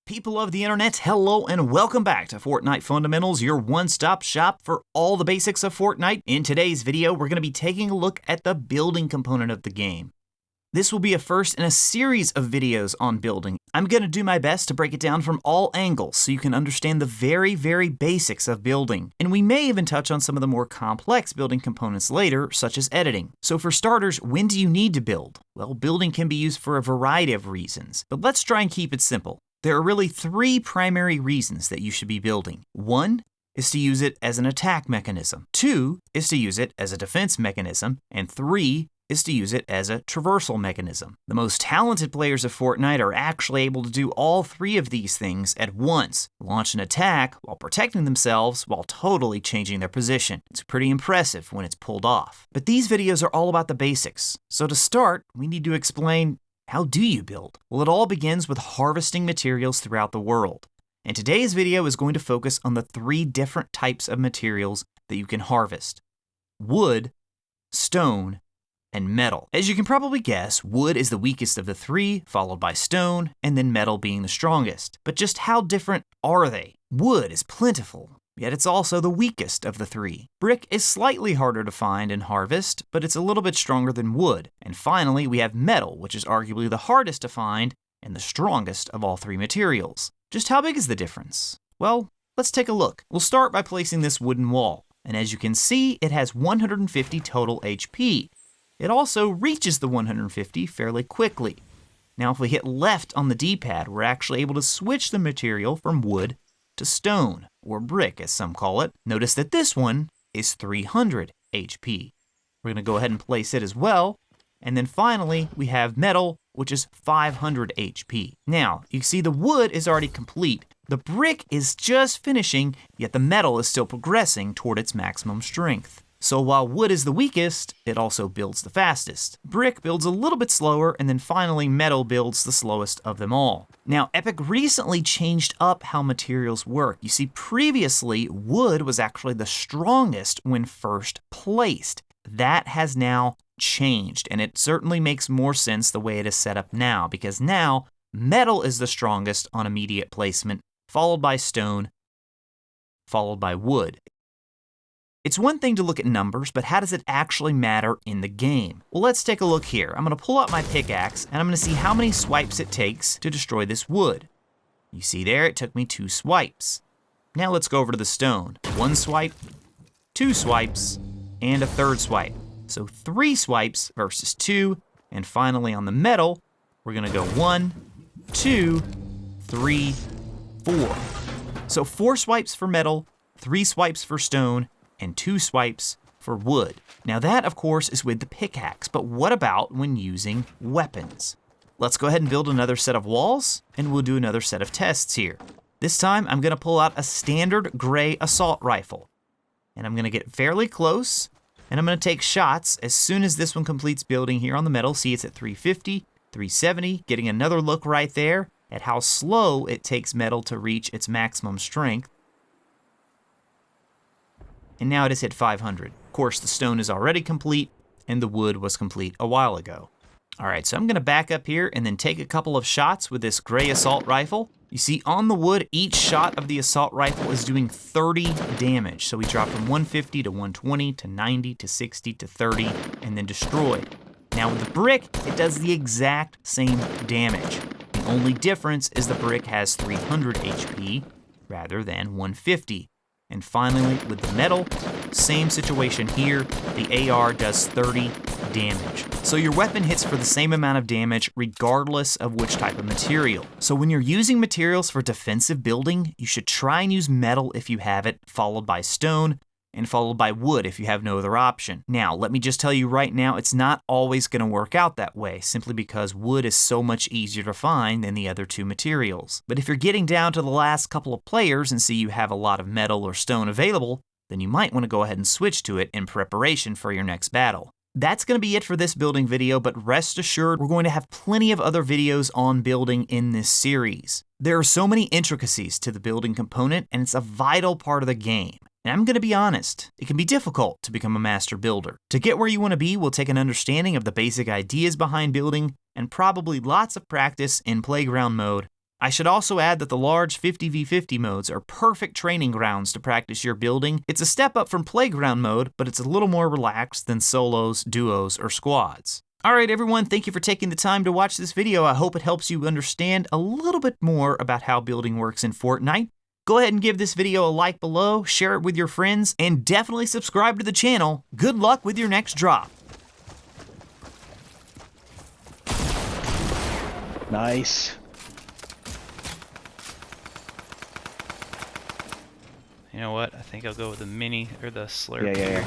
People of the internet, hello and welcome back to Fortnite Fundamentals, your one-stop shop for all the basics of Fortnite. In today's video, we're going to be taking a look at the building component of the game. This will be a first in a series of videos on building. I'm going to do my best to break it down from all angles so you can understand the very basics of building. And we may even touch on some of the more complex building components later, such as editing. So for starters, when do you need to build? Well, building can be used for a variety of reasons, but let's try and keep it simple. There are really three primary reasons that you should be building. One is to use it as an attack mechanism. Two is to use it as a defense mechanism. And three is to use it as a traversal mechanism. The most talented players of Fortnite are actually able to do all three of these things at once. Launch an attack while protecting themselves while totally changing their position. It's pretty impressive when it's pulled off. But these videos are all about the basics. So to start, we need to explain, how do you build? Well, it all begins with harvesting materials throughout the world. And today's video is going to focus on the three different types of materials that you can harvest: wood, stone, and metal. As you can probably guess, wood is the weakest of the three, followed by stone, and then metal being the strongest. But just how different are they? Wood is plentiful, yet it's also the weakest of the three. Brick is slightly harder to find and harvest, but it's a little bit stronger than wood. And finally, we have metal, which is arguably the hardest to find and the strongest of all three materials. Just how big is the difference? Well, let's take a look. We'll start by placing this wooden wall. And as you can see, it has 150 total HP. It also reaches the 150 fairly quickly. Now, if we hit left on the D-pad, we're actually able to switch the material from wood to stone, or brick as some call it. Notice that this one is 300 HP. We're going to go ahead and place it as well. And then finally, we have metal, which is 500 HP. Now, you see the wood is already complete. The brick is just finishing, yet the metal is still progressing toward its maximum strength. So while wood is the weakest, it also builds the fastest. Brick builds a little bit slower, and then finally metal builds the slowest of them all. Now, Epic recently changed up how materials work. You see, previously, wood was actually the strongest when first placed. That has now changed, and it certainly makes more sense the way it is set up now, because now metal is the strongest on immediate placement, followed by stone, followed by wood. It's one thing to look at numbers, but how does it actually matter in the game? Well, let's take a look here. I'm going to pull out my pickaxe, and I'm going to see how many swipes it takes to destroy this wood. You see there, it took me 2 swipes. Now let's go over to the stone. 1 swipe, 2 swipes, and a 3rd swipe. So 3 swipes versus 2, and finally on the metal, we're going to go 1, 2, 3, 4. So 4 swipes for metal, 3 swipes for stone, and 2 swipes for wood. Now that, of course, is with the pickaxe, but what about when using weapons? Let's go ahead and build another set of walls, and we'll do another set of tests here. This time, I'm gonna pull out a standard gray assault rifle, and I'm gonna get fairly close, and I'm gonna take shots as soon as this one completes building here on the metal. See, it's at 350, 370, getting another look right there at how slow it takes metal to reach its maximum strength. And now it is hit 500. Of course, the stone is already complete, and the wood was complete a while ago. All right, so I'm gonna back up here and then take a couple of shots with this gray assault rifle. You see, on the wood, each shot of the assault rifle is doing 30 damage. So we drop from 150 to 120 to 90 to 60 to 30, and then destroyed. Now with the brick, it does the exact same damage. The only difference is the brick has 300 HP rather than 150. And finally, with the metal, same situation here. The AR does 30 damage. So your weapon hits for the same amount of damage regardless of which type of material. So when you're using materials for defensive building, you should try and use metal if you have it, followed by stone, and followed by wood if you have no other option. Now, let me just tell you right now, it's not always going to work out that way, simply because wood is so much easier to find than the other two materials. But if you're getting down to the last couple of players and see you have a lot of metal or stone available, then you might want to go ahead and switch to it in preparation for your next battle. That's going to be it for this building video, but rest assured, we're going to have plenty of other videos on building in this series. There are so many intricacies to the building component, and it's a vital part of the game. And I'm going to be honest, it can be difficult to become a master builder. To get where you want to be will take an understanding of the basic ideas behind building, and probably lots of practice in playground mode I should also add that the large 50v50 modes are perfect training grounds to practice your building. It's a step up from playground mode, but it's a little more relaxed than solos, duos, or squads. Alright everyone, thank you for taking the time to watch this video. I hope it helps you understand a little bit more about how building works in Fortnite. Go ahead and give this video a like below, share it with your friends, and definitely subscribe to the channel. Good luck with your next drop. Nice. You know what? I think I'll go with the mini or the slurp. Yeah.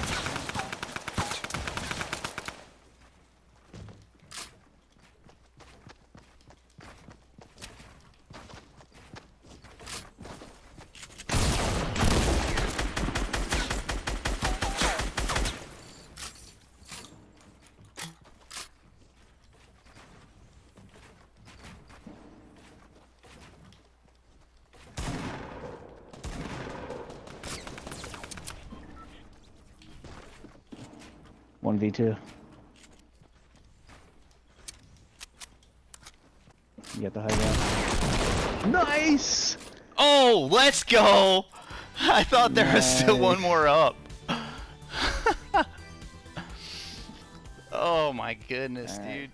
One v2. You got the high ground. Nice! Oh, let's go! I thought there was still one more up. Oh my goodness, dude.